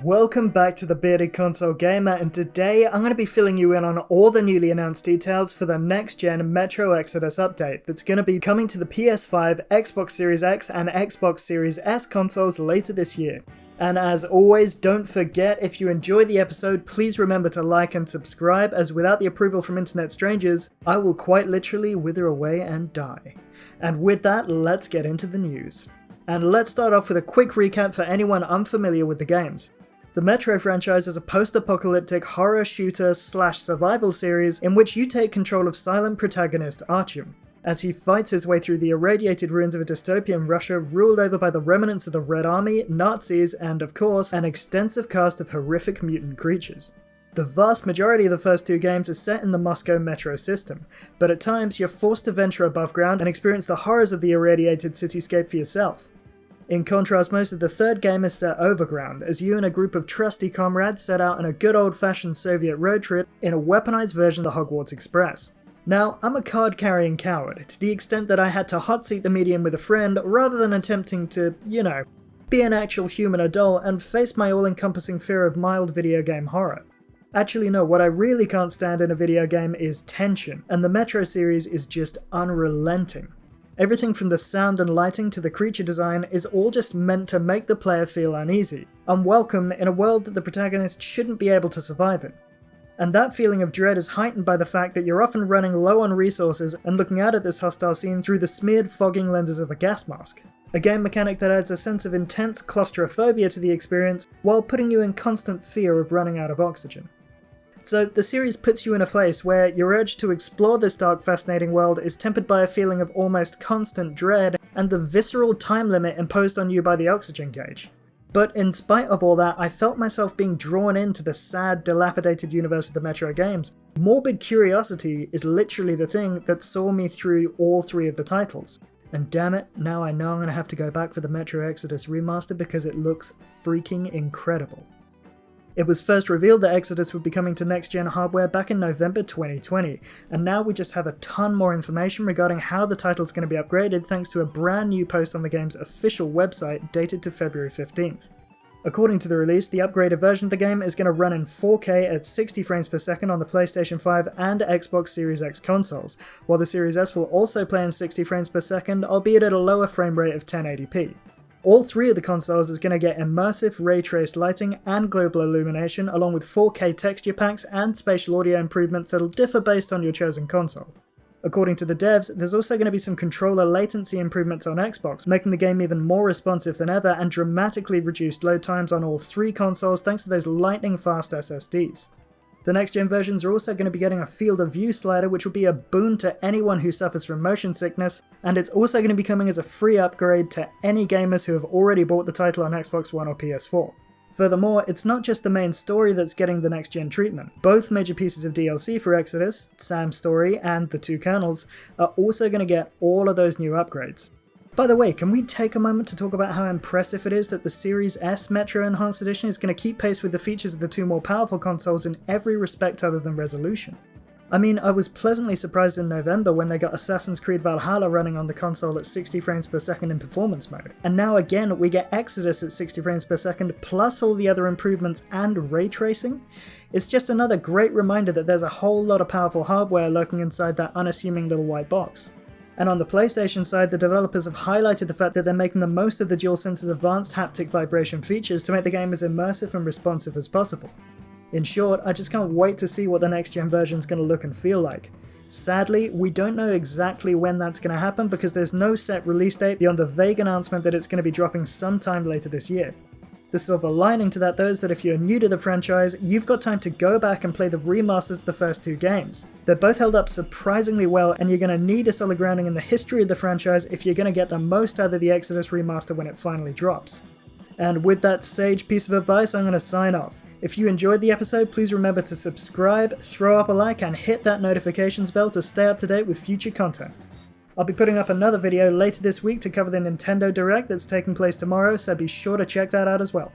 Welcome back to the Bearded Console Gamer, and today I'm going to be filling you in on all the newly announced details for the next-gen Metro Exodus update that's going to be coming to the PS5, Xbox Series X and Xbox Series S consoles later this year. And as always, don't forget, if you enjoy the episode, please remember to like and subscribe, as without the approval from internet strangers, I will quite literally wither away and die. And with that, let's get into the news. And let's start off with a quick recap for anyone unfamiliar with the games. The Metro franchise is a post-apocalyptic horror shooter/survival series in which you take control of silent protagonist Artyom, as he fights his way through the irradiated ruins of a dystopian Russia ruled over by the remnants of the Red Army, Nazis, and of course, an extensive cast of horrific mutant creatures. The vast majority of the first two games is set in the Moscow metro system, but at times you're forced to venture above ground and experience the horrors of the irradiated cityscape for yourself. In contrast, most of the third game is set overground, as you and a group of trusty comrades set out on a good old-fashioned Soviet road trip in a weaponized version of the Hogwarts Express. Now, I'm a card-carrying coward, to the extent that I had to hot seat the medium with a friend rather than attempting to, be an actual human adult and face my all-encompassing fear of mild video game horror. Actually no, what I really can't stand in a video game is tension, and the Metro series is just unrelenting. Everything from the sound and lighting to the creature design is all just meant to make the player feel uneasy, unwelcome in a world that the protagonist shouldn't be able to survive in. And that feeling of dread is heightened by the fact that you're often running low on resources and looking out at this hostile scene through the smeared fogging lenses of a gas mask. A game mechanic that adds a sense of intense claustrophobia to the experience while putting you in constant fear of running out of oxygen. So the series puts you in a place where your urge to explore this dark, fascinating world is tempered by a feeling of almost constant dread and the visceral time limit imposed on you by the oxygen gauge. But in spite of all that, I felt myself being drawn into the sad, dilapidated universe of the Metro games. Morbid curiosity is literally the thing that saw me through all three of the titles. And damn it, now I know I'm going to have to go back for the Metro Exodus remaster because it looks freaking incredible. It was first revealed that Exodus would be coming to next-gen hardware back in November 2020, and now we just have a ton more information regarding how the title's going to be upgraded thanks to a brand new post on the game's official website dated to February 15th. According to the release, the upgraded version of the game is going to run in 4K at 60 frames per second on the PlayStation 5 and Xbox Series X consoles, while the Series S will also play in 60 frames per second, albeit at a lower frame rate of 1080p. All three of the consoles is going to get immersive ray-traced lighting and global illumination, along with 4K texture packs and spatial audio improvements that'll differ based on your chosen console. According to the devs, there's also going to be some controller latency improvements on Xbox, making the game even more responsive than ever, and dramatically reduced load times on all three consoles thanks to those lightning-fast SSDs. The next-gen versions are also going to be getting a field of view slider, which will be a boon to anyone who suffers from motion sickness, and it's also going to be coming as a free upgrade to any gamers who have already bought the title on Xbox One or PS4. Furthermore, it's not just the main story that's getting the next-gen treatment. Both major pieces of DLC for Exodus, Sam's story and the two kernels, are also going to get all of those new upgrades. By the way, can we take a moment to talk about how impressive it is that the Series S Metro Enhanced Edition is going to keep pace with the features of the two more powerful consoles in every respect other than resolution? I mean, I was pleasantly surprised in November when they got Assassin's Creed Valhalla running on the console at 60 frames per second in performance mode, and now again we get Exodus at 60 frames per second plus all the other improvements and ray tracing. It's just another great reminder that there's a whole lot of powerful hardware lurking inside that unassuming little white box. And on the PlayStation side, the developers have highlighted the fact that they're making the most of the DualSense's advanced haptic vibration features to make the game as immersive and responsive as possible. In short, I just can't wait to see what the next-gen version is going to look and feel like. Sadly, we don't know exactly when that's going to happen because there's no set release date beyond the vague announcement that it's going to be dropping sometime later this year. The silver lining to that though is that if you're new to the franchise, you've got time to go back and play the remasters of the first two games. They're both held up surprisingly well, and you're going to need a solid grounding in the history of the franchise if you're going to get the most out of the Exodus remaster when it finally drops. And with that sage piece of advice, I'm going to sign off. If you enjoyed the episode, please remember to subscribe, throw up a like, and hit that notifications bell to stay up to date with future content. I'll be putting up another video later this week to cover the Nintendo Direct that's taking place tomorrow, so be sure to check that out as well.